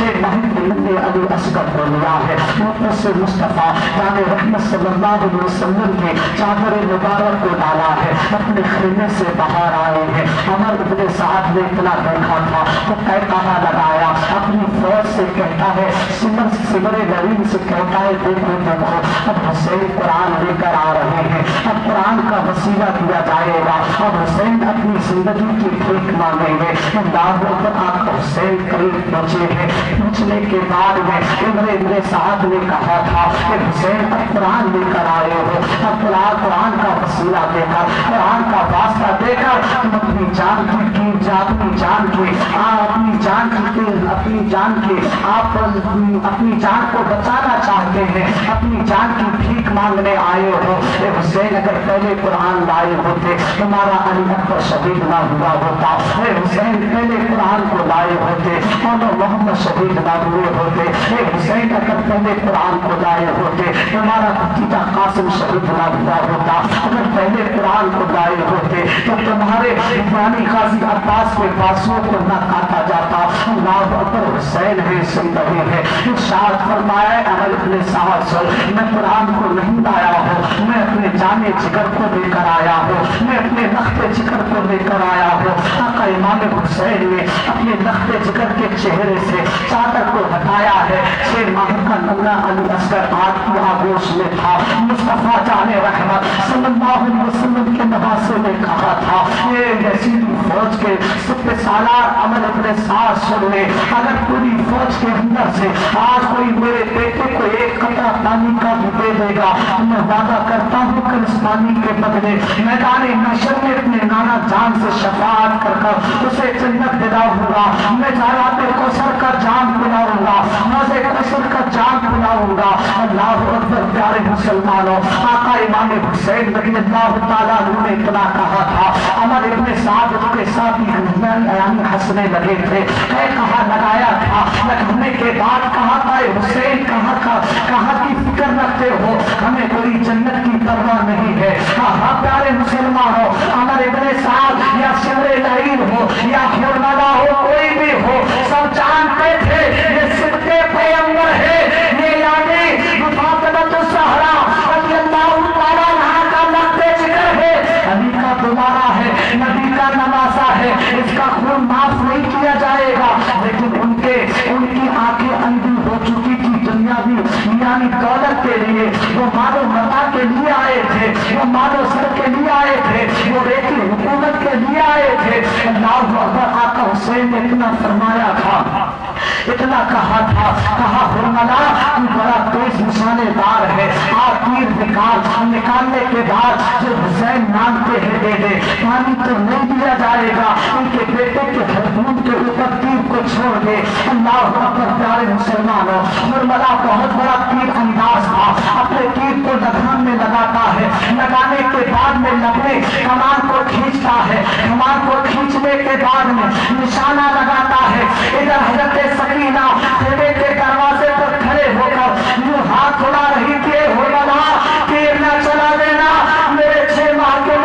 شیر محمد علی اصغر کو لیا ہے. سے مصطفیٰ جان رحمت صلی اللہ علیہ وسلم کے چادر مبارک کو ڈالا ہے, اپنے خیمے سے باہر آئے ہیں. عمر ابن سعد نے اطلاع دیکھا تھا تو کہا لگایا, اپنی فوج سے کہتا ہے, سمر نرین سے کہتا ہے, دیکھو دیکھو اب حسین قرآن لے کر آ رہے ہیں, اب قرآن کا وسیلہ دیا جائے گا, اب حسین اپنی زندگی کی بھیک مانگیں گے. اللہ اکبر. آپ حسین قریب پہنچے ہیں, پہنچنے کے بعد میں عمر ابن سعد نے کہا تھا کہ حسین اب قرآن لے کر آئے ہو, اب قرآن کا وسیلہ دے کر, قرآن کا واسطہ دے کر تم اپنی جان اپنی جان کو بچانا چاہتے ہیں, اپنی جان کی بھیک مانگنے آئے ہو. اے حسین اگر پہلے قرآن لائے ہوتے تمہارا علی اکبر شہید نہ ہوا ہوتا. اے حسین پہلے قرآن کو لائے ہوتے محمد شہید نہ ہوئے ہوتے. اے حسین اگر پہلے قرآن کو لائے ہوتے تمہارا بھتیجا قاسم شہید نہ ہوا ہوتا. اگر پہلے قرآن کو لائے ہوتے تو تمہارے عثمانی قاضی عباس کے بازوؤں کو نہ کاٹا جاتا. اللہ اکبر. حسین ہے, سن رہے ہیں. ارشاد فرمایا عمر ابن سعد سے, میں قرآن کو نہیں لایا ہوں, میں اپنے جانے جگر کو لے کر آیا ہوں, میں اپنے نخت جگر کو لے کر آیا ہوں. آقا امام حسین نے اپنے نخت جگر کے چہرے سے چادر کو ہٹایا ہے. شیر ماہ کا نمونہ علی اصغر آج کی آگوش میں تھا. مصطفیٰ جان رحمت صلی اللہ علیہ وسلم کے نواسے نے کہا تھا, یہ یزیدی فوج کے سپہ سالار عمر ابن سعد سن لے, اگر پوری فوج کے اندر سے آج کوئی میرے بیٹے کو ایک قطرہ پانی کا بھی دے دے گا, میں وعدہ کرتا ہوں کہ اس پانی کے بدلے میدان محشر میں اپنے نانا جان سے شفاعت کر کر اسے جنت دلاؤں گا. میں جارات کوثر کا جام پلاؤں گا, نازے کوثر کا جام پلاؤں گا. اللہ اکبر. پیارے مسلمانوں, آقا امام حسین رضی اللہ تعالیٰ عنہ نے اتنا کہا تھا. عمر ابن سعد اس کے ساتھ ہی ہنسنے لگے تھے. کہا لگایا تھا, لگنے کے بعد کہا تھا, حسین کہاں کی فکر رکھتے ہو, ہمیں کوئی جنت کی پرواہ نہیں ہے. ہاں پیارے مسلمانوں, عمر ابن سعد یا سمر لعین ہو یا حرملہ ہو, کوئی بھی ہو, سب جانتے تھے یہ صدق پیغمبر ہے, یہ یعنی فاطمۃ الزہرا رضی اللہ تعالیٰ عنہا کا نقد ذکر ہے, علی کا دوبارہ ہے, نبی کا نواسا ہے, اس کا خون معاف نہیں کیا جائے گا. لیکن ان کی آنکھیں اندھی ہو چکی تھی دنیاوی یعنی دولت کے لیے. وہ مال و متا کے لیے آئے تھے, وہ مال و سر کے لیے آئے تھے, وہ بیٹی حکومت کے لیے آئے تھے. اللہ اکبر. آقا حسین نے اتنا فرمایا تھا, اتنا کہا تھا, کہا حرملہ تو بڑا تیز نشانے دار ہے, آپ تیر نکالنے کے بعد جو حسین مانگتے ہیں دے دے, پانی تو نہیں دیا جائے گا, ان کے بیٹے کے خون کے اوپر تیر کو چھوڑ دے. اللہ اکبر. پیارے مسلمانوں, حرملہ بہت بڑا تیر انداز تھا, اپنے تیر کو لگام میں لگاتا ہے, لگانے کے بعد میں لگنے کمان کو کھینچتا ہے, کمان کو کھینچنے کے بعد میں نشانہ لگاتا ہے. ادھر حضرت سکینہ خیمے کے دروازے پر کھڑے ہو کر یوں ہاتھ اڑا رہی تھی, حرملہ تیر نہ چلا دینا, میرے 6 ماہ کے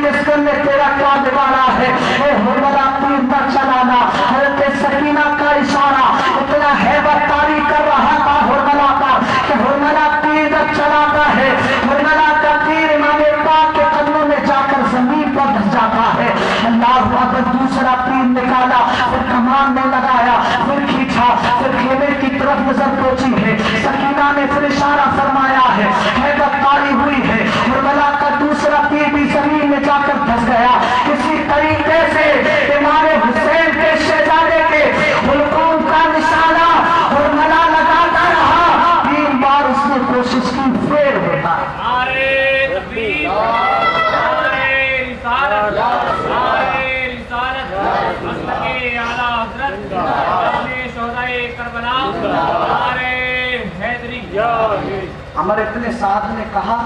مسکن نے تیرا کیا بگاڑا ہے, اے حرملہ تیر نہ چلانا. حضرت سکینہ کا اشارہ اتنا ہیبت طاری کر رہا تھا حرملہ کا کہ حرملہ تیر جب چلاتا ہے, حرملہ کا تیر امام پاک کے قدموں میں جا کر زمین پر دھس جاتا ہے. اللہ اکبر. دوسرا تیر نکالا, پھر کمان میں لگایا, پھر کھینچا, پھر خیمے کی طرف نظر پہنچی ہے. سکینہ نے پھر اشارہ فرمایا ہے, ہیبت طاری ہوئی ہے. حرملہ کا دوسرا تیر بھی زمین میں جا کر دھس گیا. اسی طریقے سے امام حسین کے شہزادے کے حلقوم کا نشانہ حرملہ لگاتا رہا. 3 بار اس نے کوشش کی, پھر ہوتا. عمر ابن سعد نے کہا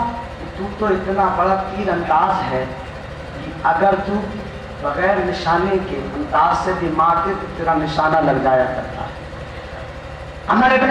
تو اتنا بڑا تیر انداز ہے, اگر تو بغیر نشانے کے انداز سے بھی مارتے تو تیرا نشانہ لگ جایا کرتا ہے. عمر ابن